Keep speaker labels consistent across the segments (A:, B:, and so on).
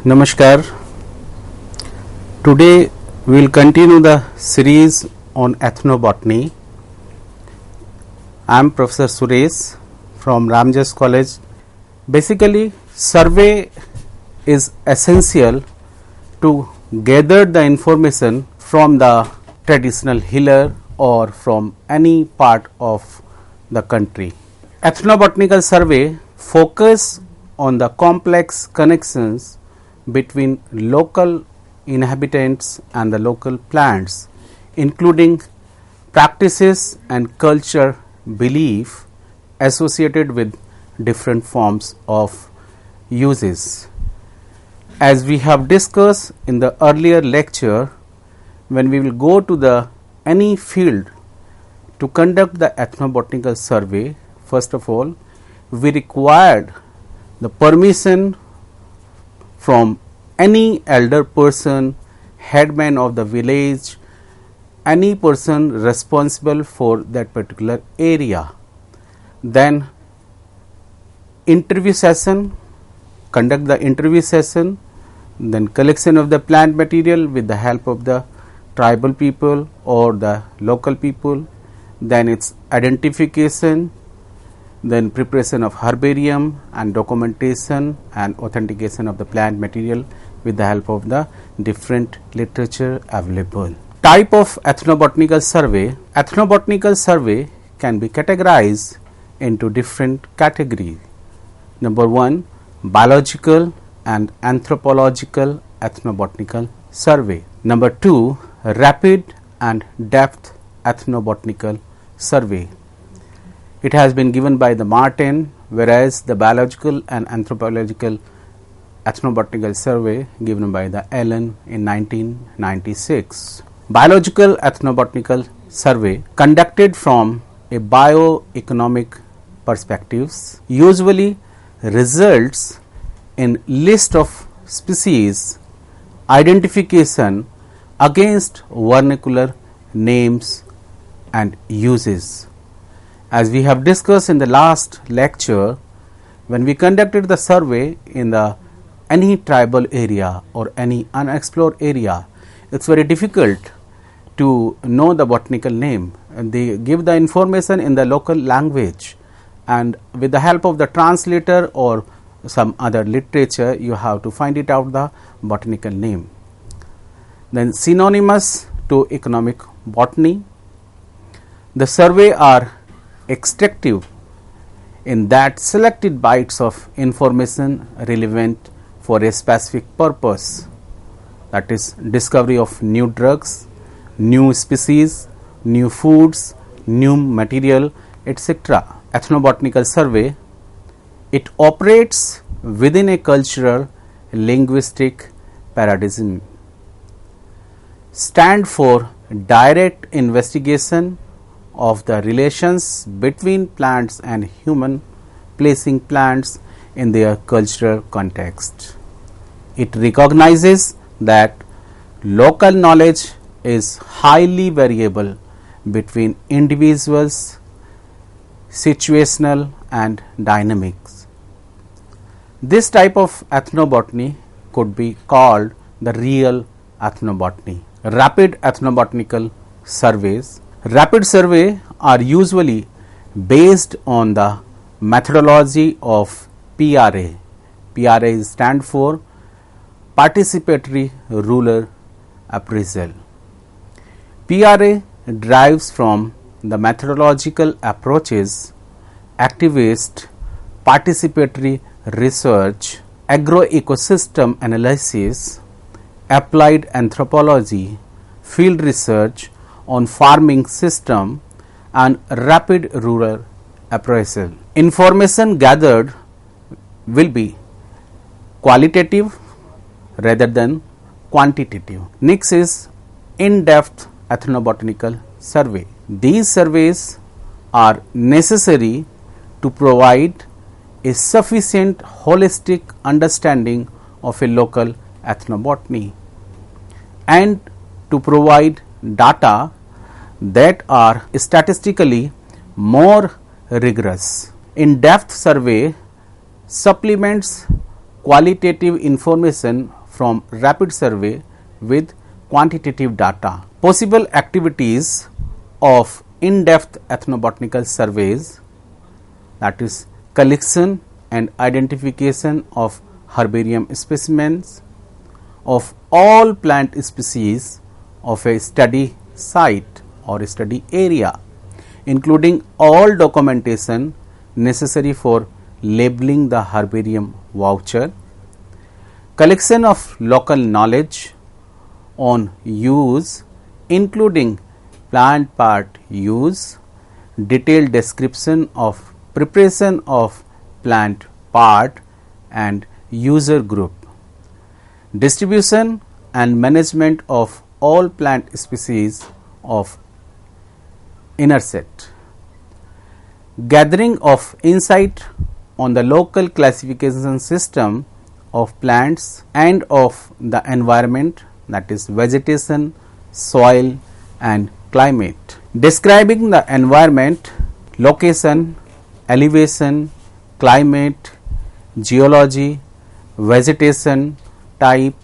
A: Namaskar. Today we will continue the series on ethnobotany. I am Professor Suresh from Ramjas College. Basically, survey is essential to gather the information from the traditional healer or from any part of the country. Ethnobotanical survey focus on the complex connections between local inhabitants and the local plants, including practices and culture belief associated with different forms of uses. As we have discussed in the earlier lecture, when we will go to the any field to conduct the ethnobotanical survey, first of all we required the permission from any elder person, headman of the village, any person responsible for that particular area. Then interview session, conduct the interview session, then collection of the plant material with the help of the tribal people or the local people, then its identification, then preparation of herbarium and documentation and authentication of the plant material with the help of the different literature available. Type of ethnobotanical survey. Ethnobotanical survey can be categorized into different categories. Number 1, biological and anthropological ethnobotanical survey. Number 2, rapid and depth ethnobotanical survey. It has been given by the Martin, whereas the biological and anthropological ethnobotanical survey given by the Allen in 1996. Biological ethnobotanical survey conducted from a bioeconomic perspectives usually results in list of species identification against vernacular names and uses. As we have discussed in the last lecture, when we conducted the survey in the any tribal area or any unexplored area, it's very difficult to know the botanical name, and they give the information in the local language, and with the help of the translator or some other literature you have to find it out the botanical name. Then synonymous to economic botany, the survey are extractive in that selected bytes of information relevant for a specific purpose, that is discovery of new drugs, new species, new foods, new material, etc. Ethnobotanical survey, it operates within a cultural linguistic paradigm, stand for direct investigation of the relations between plants and human, placing plants in their cultural context. It recognizes that local knowledge is highly variable between individuals, situational and dynamics. This type of ethnobotany could be called the real ethnobotany. Rapid ethnobotanical surveys. Rapid survey are usually based on the methodology of PRA. PRA stand for Participatory Rural Appraisal. PRA derives from the methodological approaches activist, participatory research, agroecosystem analysis, applied anthropology, field research on farming system and rapid rural appraisal. Information gathered will be qualitative rather than quantitative. Next is in-depth ethnobotanical survey. These surveys are necessary to provide a sufficient holistic understanding of a local ethnobotany and to provide data that are statistically more rigorous. In-depth survey supplements qualitative information from rapid survey with quantitative data. Possible activities of in-depth ethnobotanical surveys, that is collection and identification of herbarium specimens of all plant species of a study site or study area, including all documentation necessary for labeling the herbarium voucher, collection of local knowledge on use including plant part use, detailed description of preparation of plant part and user group, distribution and management of all plant species of inner set, gathering of insight on the local classification system of plants and of the environment, that is vegetation, soil and climate, describing the environment, location, elevation, climate, geology, vegetation type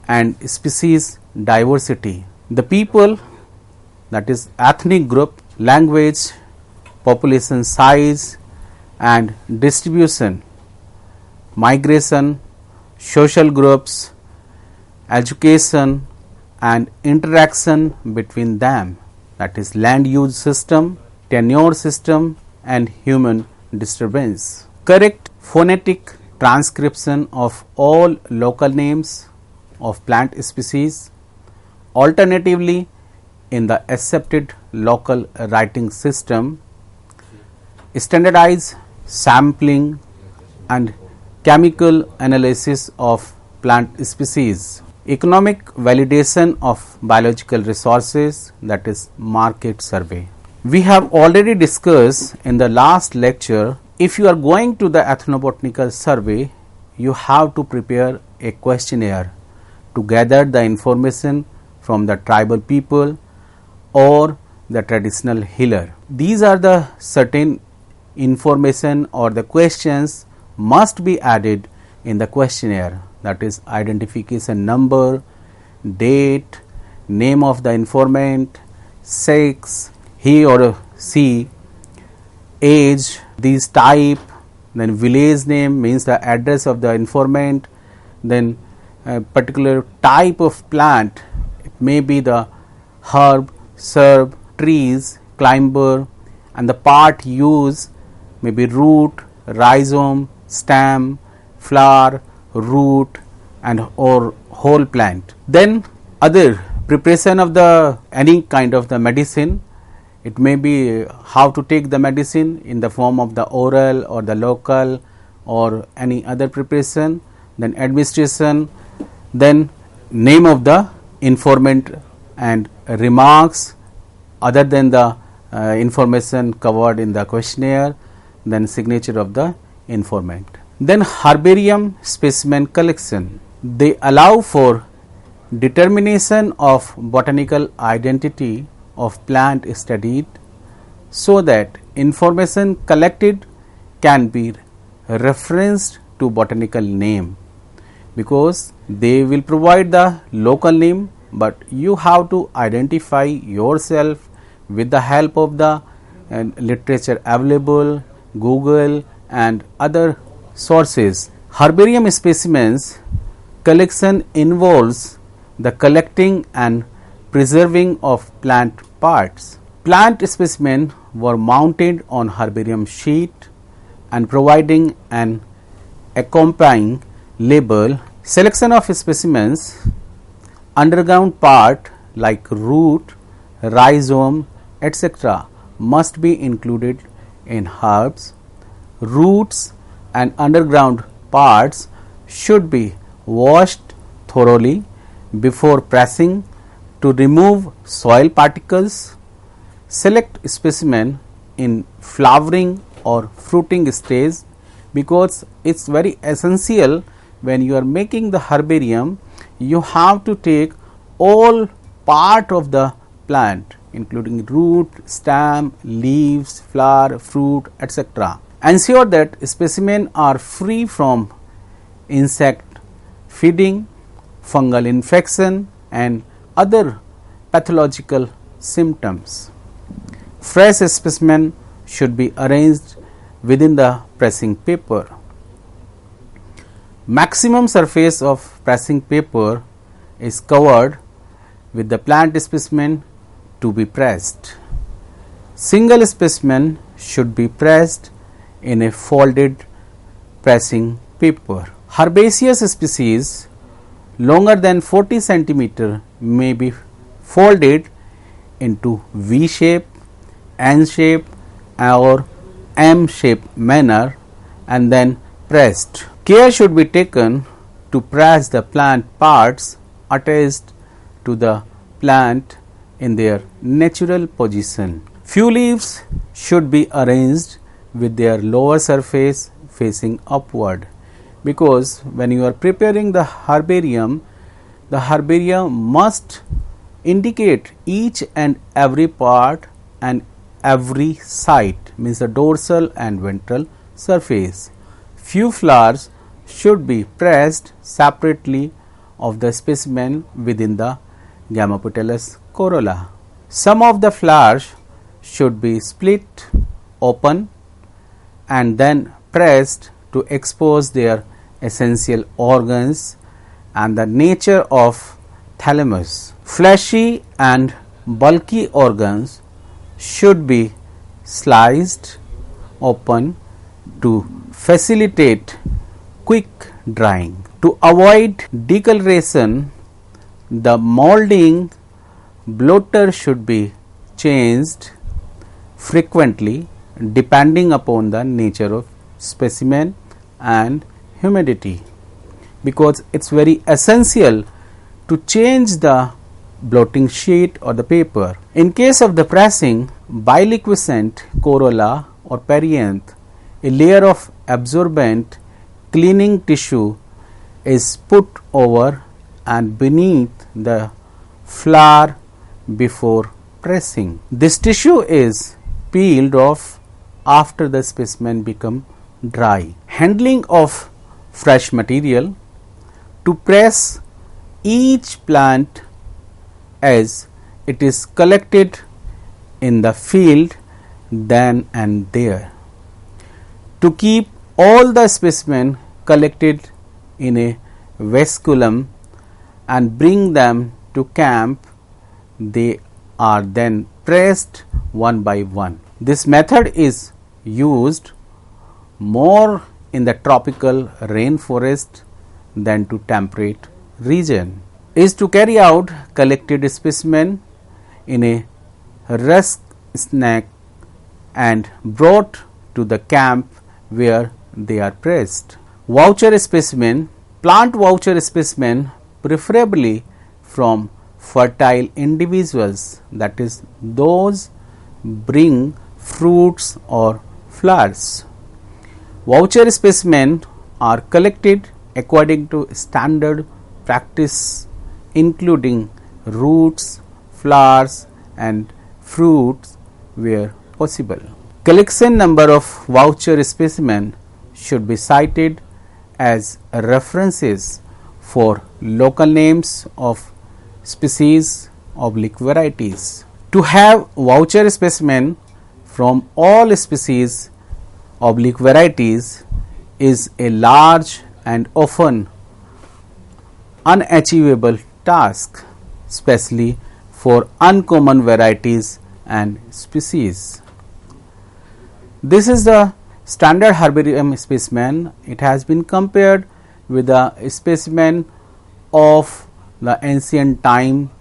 A: and species diversity, the people, that is ethnic group, language, population size and distribution, migration, social groups, education and interaction between them, that is land use system, tenure system and human disturbance. Correct phonetic transcription of all local names of plant species, alternatively in the accepted local writing system, standardized sampling and chemical analysis of plant species, economic validation of biological resources, that is market survey. We have already discussed in the last lecture, if you are going to the ethnobotanical survey, you have to prepare a questionnaire to gather the information from the tribal people or the traditional healer. These are the certain information or the questions must be added in the questionnaire, that is identification number, date, name of the informant, sex, he or she, age, these type, then village name means the address of the informant, then a particular type of plant, it may be the herb, shrub, trees, climber, and the part used may be root, rhizome, stem, flower, root and or whole plant. Then other preparation of the any kind of the medicine, it may be how to take the medicine in the form of the oral or the local or any other preparation, then administration, then name of the informant and remarks other than the information covered in the questionnaire, then signature of the informant. Then herbarium specimen collection, they allow for determination of botanical identity of plant studied, so that information collected can be referenced to botanical name, because they will provide the local name, but you have to identify yourself with the help of the literature available, Google and other sources. Herbarium specimens collection involves the collecting and preserving of plant parts. Plant specimens were mounted on herbarium sheet and providing an accompanying label. Selection of specimens, underground part like root, rhizome, etc. must be included in herbs. Roots and underground parts should be washed thoroughly before pressing to remove soil particles. Select specimen in flowering or fruiting stage, because it is very essential when you are making the herbarium, you have to take all part of the plant including root, stem, leaves, flower, fruit, etc. Ensure that specimens are free from insect feeding, fungal infection and other pathological symptoms. Fresh specimen should be arranged within the pressing paper. Maximum surface of pressing paper is covered with the plant specimen to be pressed. Single specimen should be pressed in a folded pressing paper. Herbaceous species longer than 40 centimeter may be folded into V shape, N shape or M shape manner and then pressed. Care should be taken to press the plant parts attached to the plant in their natural position. Few leaves should be arranged with their lower surface facing upward, because when you are preparing the herbarium must indicate each and every part and every side, means the dorsal and ventral surface. Few flowers should be pressed separately of the specimen within the Gamopetalous corolla. Some of the flowers should be split open and then pressed to expose their essential organs and the nature of thalamus. Fleshy and bulky organs should be sliced open to facilitate quick drying. To avoid decoloration, the molding blotter should be changed frequently depending upon the nature of specimen and humidity, because it is very essential to change the blotting sheet or the paper. In case of the pressing biliquescent corolla or perianth, a layer of absorbent cleaning tissue is put over and beneath the flower before pressing. This tissue is peeled off after the specimen become dry. Handling of fresh material: to press each plant as it is collected in the field then and there. To keep all the specimen collected in a vasculum and bring them to camp, they are then pressed one by one. This method is used more in the tropical rainforest than to temperate region. Is to carry out collected specimen in a rusk snack and brought to the camp where they are pressed. Voucher specimen: plant voucher specimen preferably from fertile individuals, that is those bring fruits or flowers. Voucher specimen are collected according to standard practice, including roots, flowers and fruits where possible. Collection number of voucher specimen should be cited as references for local names of species / varieties. To have voucher specimen from all species / varieties is a large and often unachievable task, especially for uncommon varieties and species. This is the standard herbarium specimen. It has been compared with the specimen of the ancient time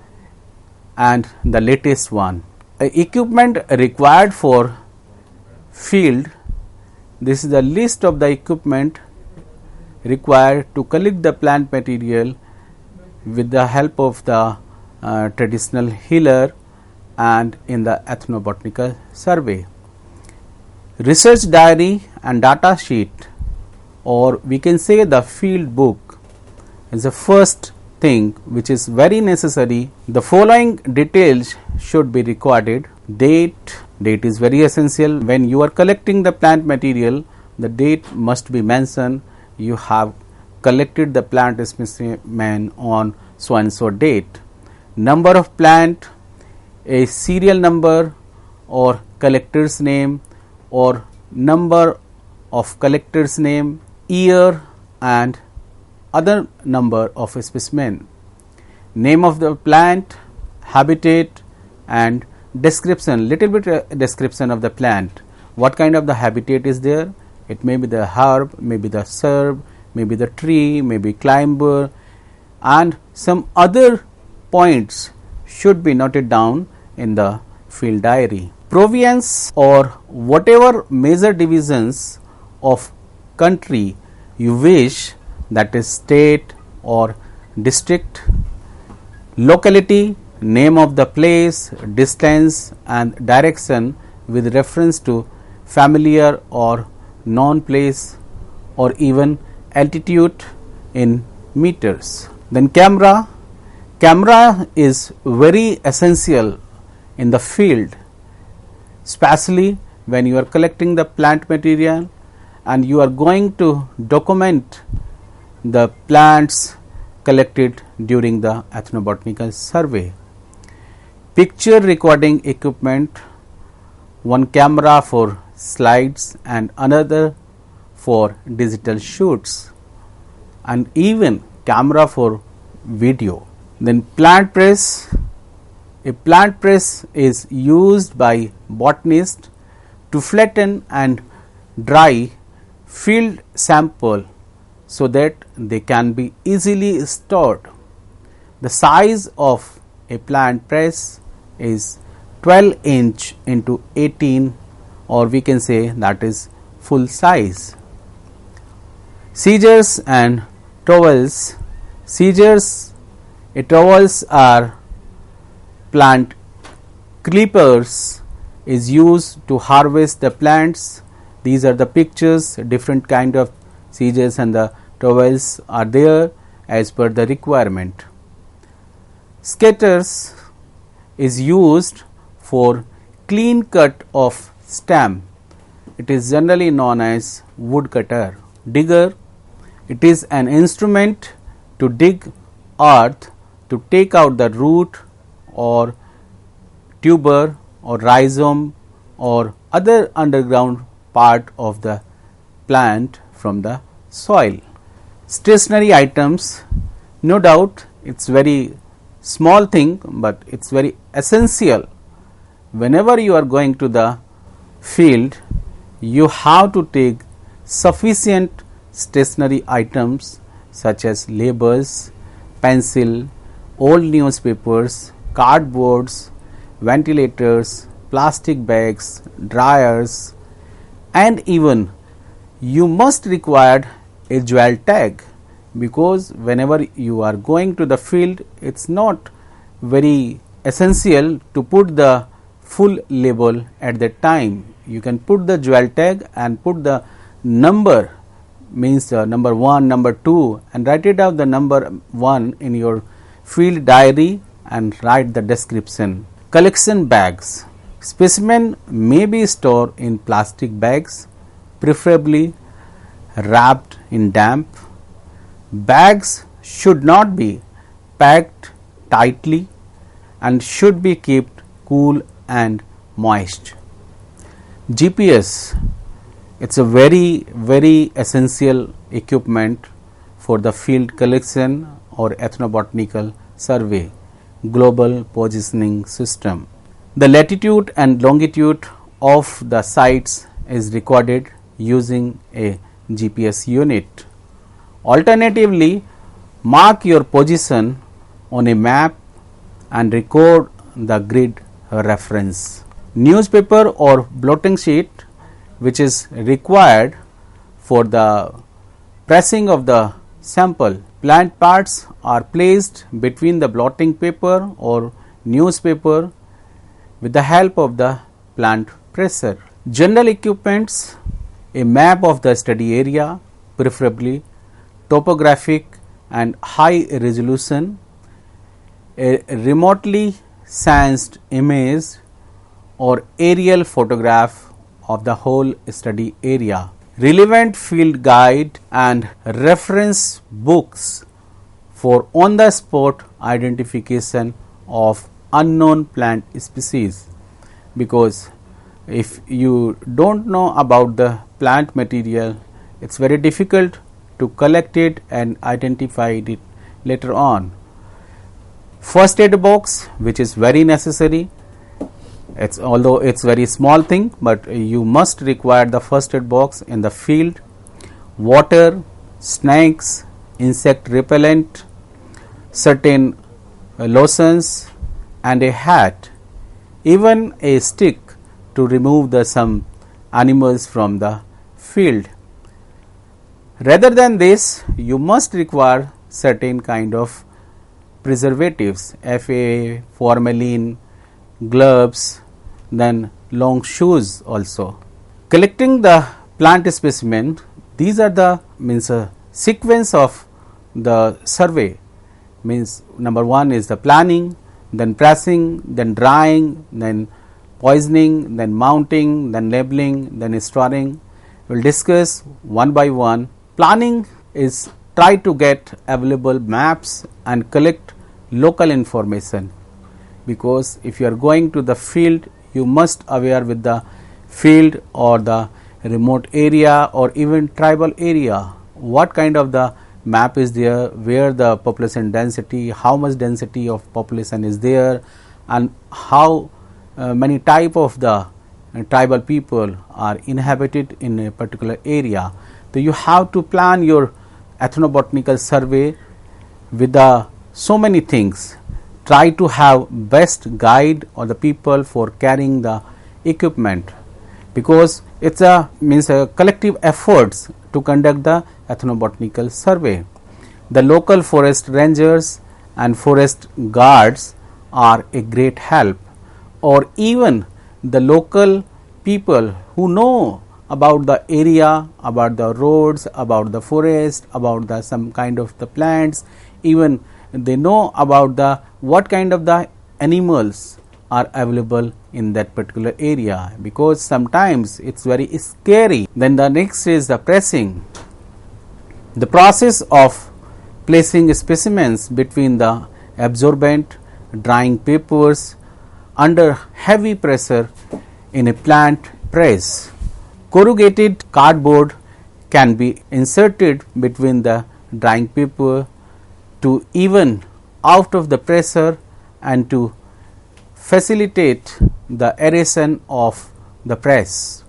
A: and the latest one. Equipment required for field: this is the list of the equipment required to collect the plant material with the help of the traditional healer and in the ethnobotanical survey. Research diary and data sheet, or we can say the field book, is the first thing which is very necessary. The following details should be recorded. Date is very essential. When you are collecting the plant material, the date must be mentioned. You have collected the plant specimen on so and so date. Number of plant, a serial number or collector's name or number of collector's name, year and other number of a specimen. Name of the plant, habitat and description, little bit description of the plant. What kind of the habitat is there? It may be the herb, maybe the shrub, maybe the tree, maybe climber, and some other points should be noted down in the field diary. Province or whatever major divisions of country you wish, that is state or district, locality, name of the place, distance and direction with reference to familiar or known place or even altitude in meters. Then camera. Camera is very essential in the field, especially when you are collecting the plant material and you are going to document the plants collected during the ethnobotanical survey. Picture recording equipment, one camera for slides and another for digital shoots, and even camera for video. Then plant press. A plant press is used by botanists to flatten and dry field sample so that they can be easily stored. The size of a plant press is 12 inch into 18, or we can say that is full size. Scissors and trowels. Scissors, trowels are plant clippers is used to harvest the plants. These are the pictures, different kind of scissors and the trowels are there as per the requirement. Skaters is used for clean cut of stem. It is generally known as wood cutter. Digger, it is an instrument to dig earth to take out the root or tuber or rhizome or other underground part of the plant from the soil. Stationary items, no doubt it's very small thing, but it's very essential. Whenever you are going to the field, you have to take sufficient stationary items such as labels, pencil, old newspapers, cardboards, ventilators, plastic bags, dryers, and even you must require a jewel tag, because whenever you are going to the field, it's not very essential to put the full label at that time. You can put the jewel tag and put the number, means number 1, number 2, and write it out the number 1 in your field diary and write the description. Collection bags. Specimen may be stored in plastic bags, preferably wrapped in damp. Bags should not be packed tightly and should be kept cool and moist. GPS, it's a very essential equipment for the field collection or ethnobotanical survey, global positioning system. The latitude and longitude of the sites is recorded using a GPS unit. Alternatively, mark your position on a map and record the grid reference. Newspaper or blotting sheet, which is required for the pressing of the sample. Plant parts are placed between the blotting paper or newspaper with the help of the plant presser. General equipments, a map of the study area, preferably topographic and high resolution, a remotely sensed image or aerial photograph of the whole study area. relevant field guide and reference books for on the spot identification of unknown plant species, because if you don't know about the plant material, it is very difficult to collect it and identify it later on. First aid box, which is very necessary. It's although it's very small thing, but you must require the first aid box in the field. Water, snakes, insect repellent, certain lotions, and a hat, even a stick to remove the some animals from the field. Rather than this, you must require certain kind of preservatives, FA, formalin, gloves, then long shoes also. Collecting the plant specimen, these are the sequence of the survey. Means number one is the planning, then pressing, then drying, then poisoning, then mounting, then labeling, then storing. We will discuss one by one. Planning is try to get available maps and collect local information, because if you are going to the field, you must aware with the field or the remote area or even tribal area, what kind of the map is there, where the population density, how much density of population is there, and how many type of the tribal people are inhabited in a particular area. So, you have to plan your ethnobotanical survey with the so many things. Try to have best guide or the people for carrying the equipment, because it's a collective efforts to conduct the ethnobotanical survey. The local forest rangers and forest guards are a great help, or even the local people who know about the area, about the roads, about the forest, about the some kind of the plants, even they know about the what kind of the animals are available in that particular area, because sometimes it's very scary. Then the next is the pressing. The process of placing specimens between the absorbent drying papers under heavy pressure in a plant press. Corrugated cardboard can be inserted between the drying paper to even out of the pressure and to facilitate the aeration of the press,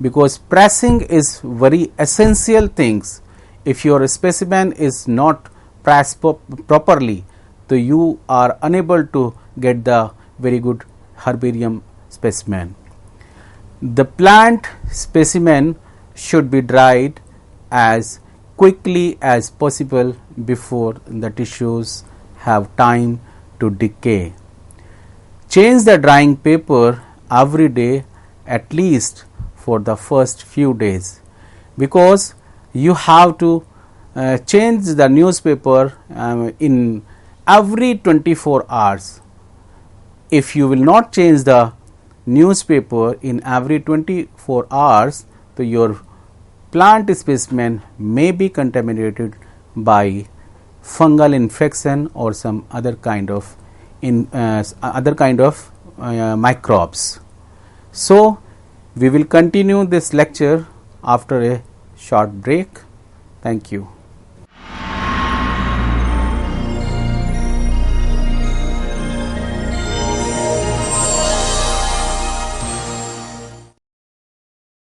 A: because pressing is very essential things. If your specimen is not pressed properly, so you are unable to get the very good herbarium specimen. The plant specimen should be dried as quickly as possible before the tissues have time to decay. Change the drying paper every day at least for the first few days, because you have to change the newspaper in every 24 hours. If you will not change the newspaper in every 24 hours, so your plant specimen may be contaminated by fungal infection or some other kind of microbes. So, we will continue this lecture after a short break. Thank you.